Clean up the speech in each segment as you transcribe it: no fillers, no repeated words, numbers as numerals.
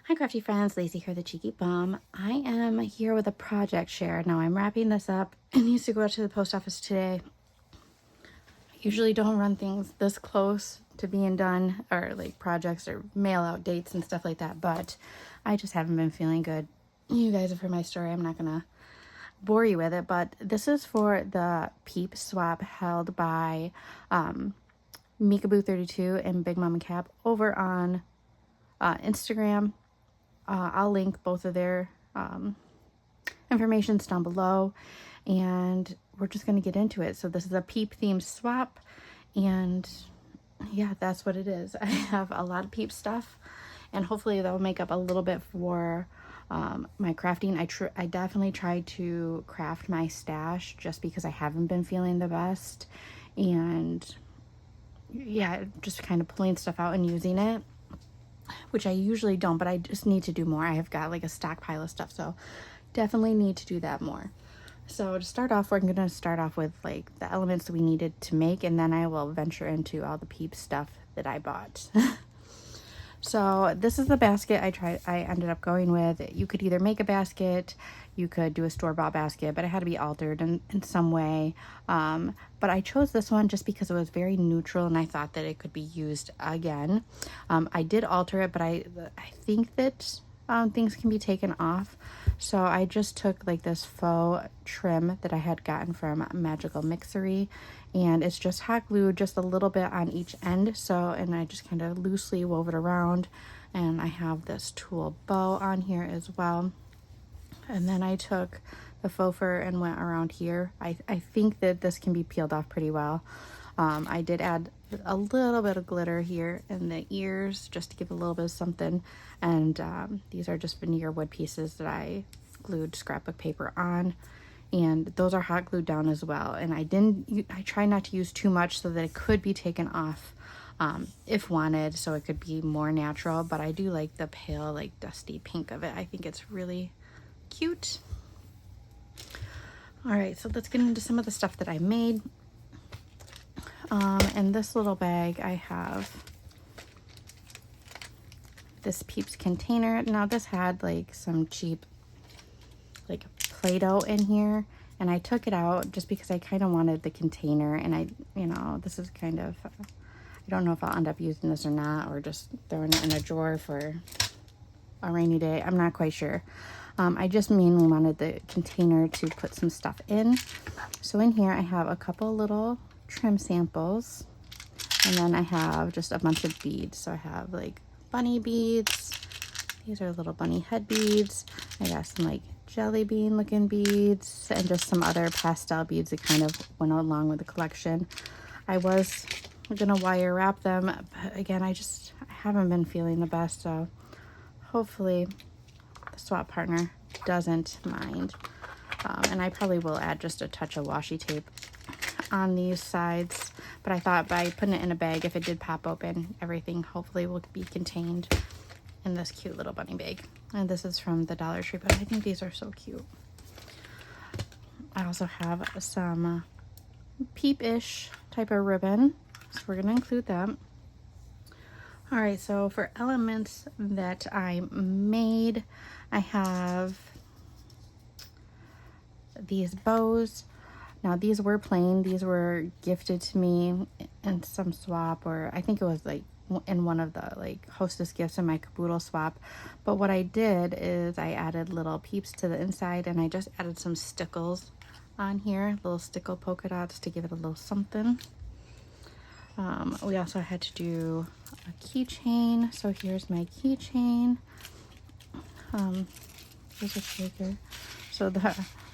Hi crafty friends, Lacey here, the Cheeky Bum. I am here with a project share. Now I'm wrapping this up. It needs to go out to the post office today. I usually don't run things this close to being done, or like projects or mail out dates and stuff like that, but I just haven't been feeling good. You guys have heard my story. I'm not gonna bore you with it, but this is for the Peep swap held by Meekaboo32 and Big Mama Cap over on Instagram. I'll link both of their informations down below, and we're just going to get into it. So this is a Peep themed swap, and yeah, that's what it is. I have a lot of Peep stuff, and hopefully that'll make up a little bit for my crafting. I definitely tried to craft my stash just because I haven't been feeling the best, and yeah, just kind of pulling stuff out and using it, which I usually don't, but I just need to do more. I have got like a stockpile of stuff, so definitely need to do that more. So to start off, we're going to start off with like the elements that we needed to make, and then I will venture into all the Peep stuff that I bought. So this is the basket I ended up going with. You could either make a basket, you could do a store-bought basket, but it had to be altered in some way. But I chose this one just because it was very neutral and I thought that it could be used again. I did alter it, but I think that things can be taken off. So I just took like this faux trim that I had gotten from Magical Mixery, and it's just hot glued just a little bit on each end. So, and I just kind of loosely wove it around, and I have this tulle bow on here as well. And then I took the faux fur and went around here. I think that this can be peeled off pretty well. I did add a little bit of glitter here in the ears just to give a little bit of something. And these are just veneer wood pieces that I glued scrapbook paper on. And those are hot glued down as well. And I try not to use too much so that it could be taken off if wanted, so it could be more natural. But I do like the pale, like dusty pink of it. I think it's really cute. All right, so let's get into some of the stuff that I made. In this little bag, I have this Peeps container. Now this had like some cheap like Play-Doh in here, and I took it out just because I kind of wanted the container, and this is kind of, I don't know if I'll end up using this or not, or just throwing it in a drawer for a rainy day. I'm not quite sure. I just mainly wanted the container to put some stuff in. So in here I have a couple little trim samples, and then I have just a bunch of beads. So I have like bunny beads. These are little bunny head beads. I got some like jelly bean looking beads, and just some other pastel beads that kind of went along with the collection. I was gonna wire wrap them, but again, I haven't been feeling the best, so hopefully the swap partner doesn't mind. And I probably will add just a touch of washi tape on these sides, but I thought by putting it in a bag, if it did pop open, everything hopefully will be contained in this cute little bunny bag. And this is from the Dollar Tree, but I think these are so cute. I also have some Peep-ish type of ribbon, so we're going to include that. All right, so for elements that I made, I have these bows. Now these were plain. These were gifted to me in some swap, or I think it was like in one of the like hostess gifts in my caboodle swap. But what I did is I added little Peeps to the inside, and I just added some stickles on here, little stickle polka dots to give it a little something. We also had to do a keychain. So here's my keychain. There's a shaker. So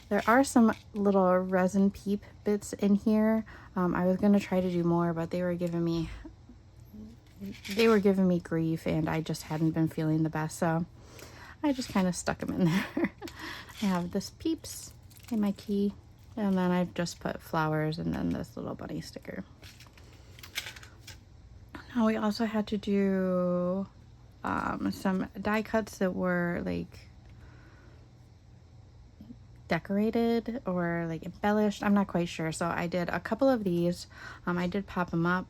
there are some little resin Peep bits in here. I was gonna try to do more, but they were giving me grief, and I just hadn't been feeling the best, so I just kind of stuck them in there. I have this Peeps in my key, and then I've just put flowers and then this little bunny sticker. Now we also had to do some die cuts that were like decorated or like embellished. I'm not quite sure. So I did a couple of these. I did pop them up.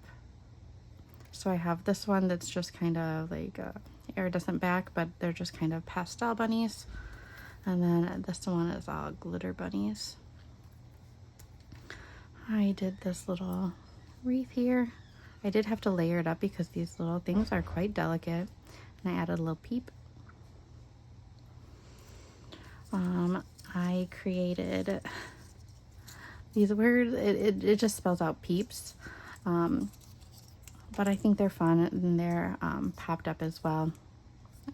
So I have this one that's just kind of like iridescent back, but they're just kind of pastel bunnies. And then this one is all glitter bunnies. I did this little wreath here. I did have to layer it up because these little things are quite delicate. And I added a little peep. I created these words. It just spells out peeps. But I think they're fun, and they're popped up as well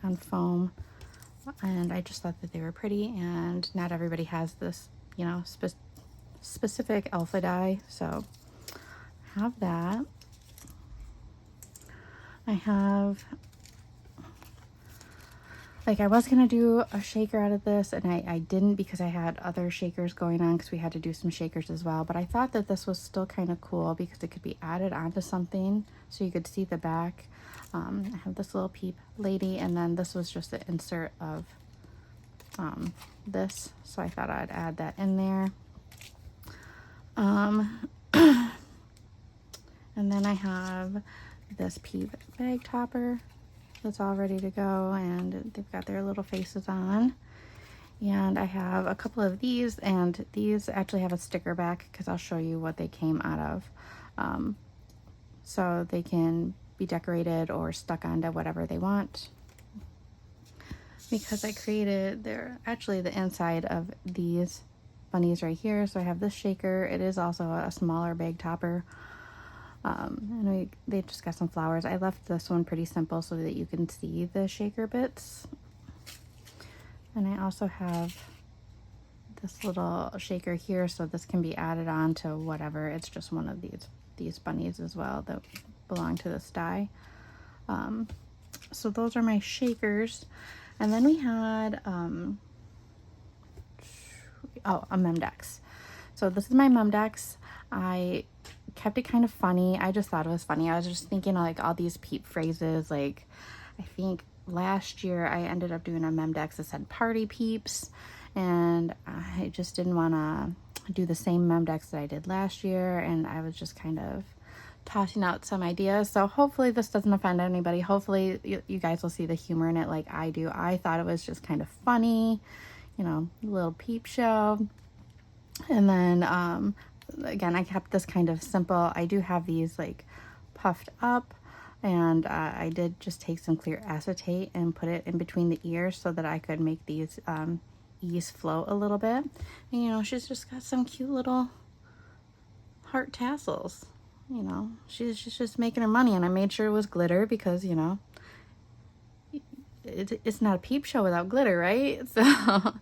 on foam. And I just thought that they were pretty, and not everybody has this, you know, specific alpha dye, so I have that. I have, like, I was gonna do a shaker out of this, and I didn't because I had other shakers going on because we had to do some shakers as well, but I thought that this was still kind of cool because it could be added onto something so you could see the back. I have this little peep lady, and then this was just the insert of this, so I thought I'd add that in there. And then I have this peep bag topper that's all ready to go, and they've got their little faces on. And I have a couple of these, and these actually have a sticker back because I'll show you what they came out of. So they can be decorated or stuck onto whatever they want. Because I created, they're actually the inside of these bunnies right here. So I have this shaker. It is also a smaller bag topper. And they just got some flowers. I left this one pretty simple so that you can see the shaker bits. And I also have this little shaker here, so this can be added on to whatever. It's just one of these bunnies as well that belong to this dye. So those are my shakers. And then we had a Memdex. So this is my Memdex. I kept it kind of funny. I just thought it was funny. I was just thinking of, like, all these peep phrases. Like, I think last year I ended up doing a Memdex that said party peeps, and I just didn't want to do the same Memdex that I did last year, and I was just kind of tossing out some ideas. So hopefully this doesn't offend anybody. Hopefully you guys will see the humor in it like I do. I thought it was just kind of funny, you know, a little peep show. And then again, I kept this kind of simple. I do have these like puffed up, and I did just take some clear acetate and put it in between the ears so that I could make these ease float a little bit. And, you know, she's just got some cute little heart tassels. You know, she's just making her money, and I made sure it was glitter because, you know, it's not a peep show without glitter, right? So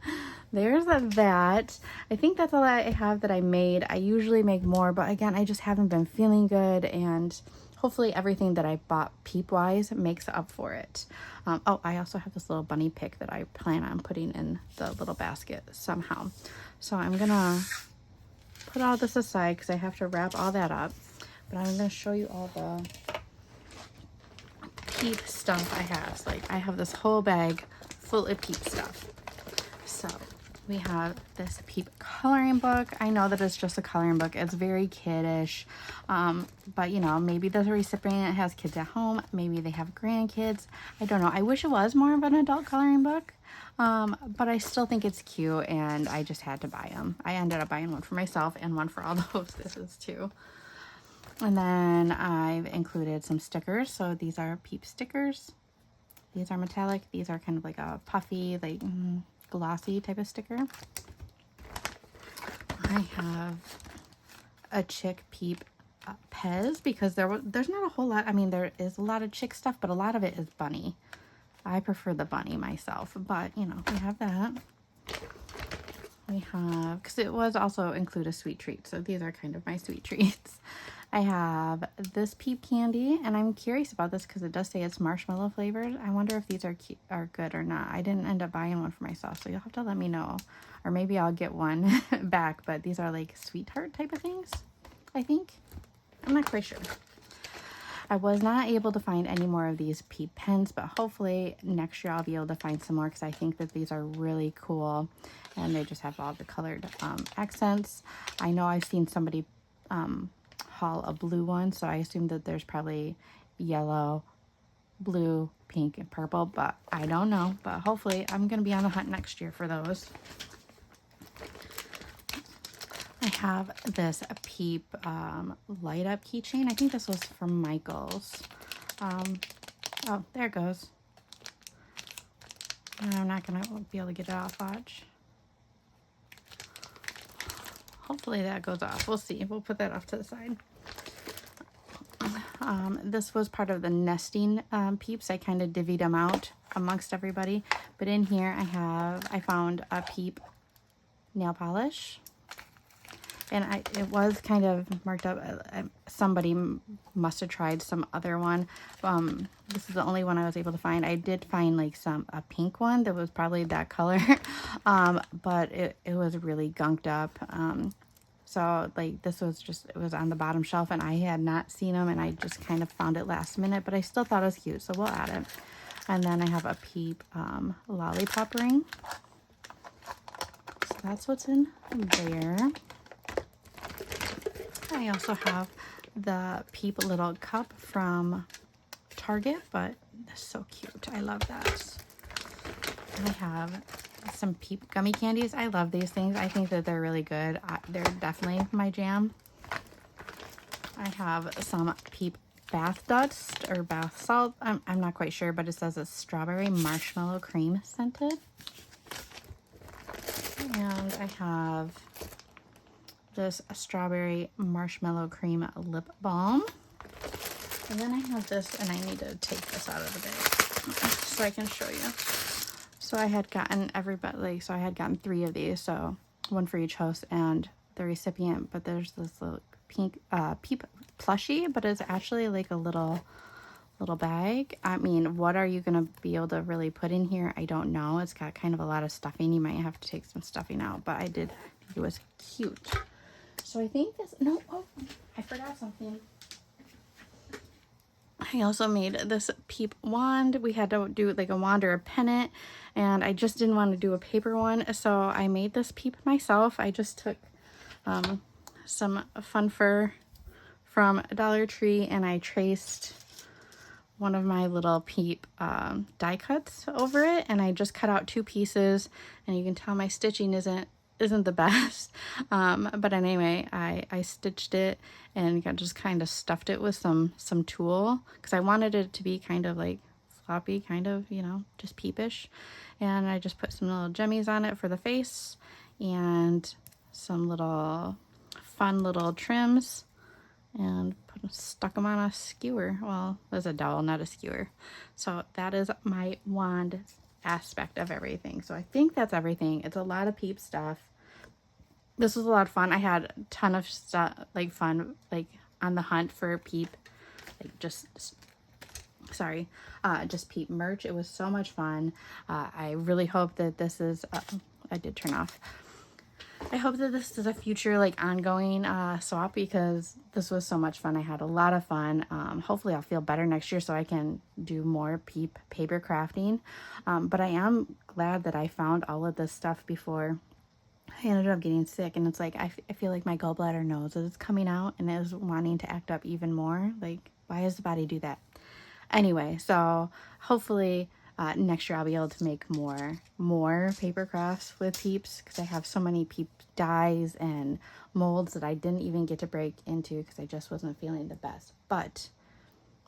there's that. I think that's all I have that I made. I usually make more, but again, I just haven't been feeling good, and hopefully everything that I bought peep-wise makes up for it. Oh, I also have this little bunny pick that I plan on putting in the little basket somehow. So I'm gonna put all this aside because I have to wrap all that up. But I'm going to show you all the peep stuff I have. So, like, I have this whole bag full of peep stuff. So we have this peep coloring book. I know that it's just a coloring book. It's very kiddish. But, you know, maybe the recipient has kids at home. Maybe they have grandkids. I don't know. I wish it was more of an adult coloring book. But I still think it's cute, and I just had to buy them. I ended up buying one for myself and one for all the hostesses too. And then I've included some stickers. So these are peep stickers. These are metallic. These are kind of like a puffy, like glossy type of sticker. I have a chick peep Pez because there's not a whole lot. I mean, there is a lot of chick stuff, but a lot of it is bunny. I prefer the bunny myself, but you know, we have that. We have, because it was also include a sweet treat. So these are kind of my sweet treats. I have this peep candy, and I'm curious about this because it does say it's marshmallow flavored. I wonder if these are good or not. I didn't end up buying one for myself, so you'll have to let me know. Or maybe I'll get one back, but these are like sweetheart type of things, I think. I'm not quite sure. I was not able to find any more of these peep pens, but hopefully next year I'll be able to find some more because I think that these are really cool, and they just have all the colored accents. I know I've seen somebody haul a blue one, so I assume that there's probably yellow, blue, pink, and purple, but I don't know. But hopefully I'm going to be on the hunt next year for those. I have this Peep light up keychain. I think this was from Michaels. Oh, there it goes. And I'm not going to be able to get it off, watch. Hopefully that goes off. We'll see. We'll put that off to the side. This was part of the nesting Peeps. I kind of divvied them out amongst everybody. But in here I found a Peep nail polish. And it was kind of marked up. Somebody must have tried some other one. This is the only one I was able to find. I did find like a pink one that was probably that color. But it was really gunked up. So like this was just, it was on the bottom shelf and I had not seen them and I just kind of found it last minute, but I still thought it was cute. So we'll add it. And then I have a Peep lollipop ring. So that's what's in there. I also have the Peep little cup from Target, but it's so cute. I love that. I have some Peep gummy candies. I love these things. I think that they're really good. They're definitely my jam. I have some Peep bath dust or bath salt. I'm not quite sure, but it says it's strawberry marshmallow cream scented. And I have this strawberry marshmallow cream lip balm. And then I have this, and I need to take this out of the bag so I can show you. So I had gotten so I had gotten 3 of these, so one for each host and the recipient. But there's this little pink Peep plushie, but it's actually like a little bag. I mean, what are you gonna be able to really put in here? I don't know. It's got kind of a lot of stuffing. You might have to take some stuffing out, but I did think it was cute. So I think this, no, oh, I forgot something. I also made this Peep wand. We had to do like a wand or a pennant, and I just didn't want to do a paper one, so I made this Peep myself. I just took some fun fur from Dollar Tree, and I traced one of my little Peep die cuts over it, and I just cut out 2 pieces, and you can tell my stitching isn't the best, but anyway, I stitched it and just kind of stuffed it with some tulle because I wanted it to be kind of like floppy, kind of, you know, just Peepish. And I just put some little jemmies on it for the face and some little fun little trims and stuck them on a skewer. Well, it was a dowel, not a skewer. So that is my wand aspect of everything. So I think that's everything. It's a lot of Peep stuff. This was a lot of fun. I had a ton of stuff, like fun, like on the hunt for Peep, like just Peep merch. It was so much fun. I really hope that this is, I did turn off. I hope that this is a future like ongoing swap because this was so much fun. I had a lot of fun. Hopefully I'll feel better next year so I can do more Peep paper crafting. But I am glad that I found all of this stuff before I ended up getting sick, and it's like I feel like my gallbladder knows that it's coming out and is wanting to act up even more. Like, why does the body do that? Anyway, so hopefully next year I'll be able to make more paper crafts with Peeps because I have so many Peep dies and molds that I didn't even get to break into because I just wasn't feeling the best. But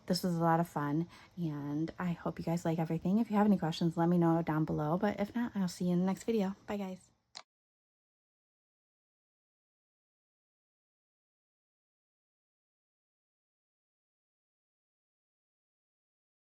this was a lot of fun, and I hope you guys like everything. If you have any questions, let me know down below. But if not, I'll see you in the next video. Bye, guys.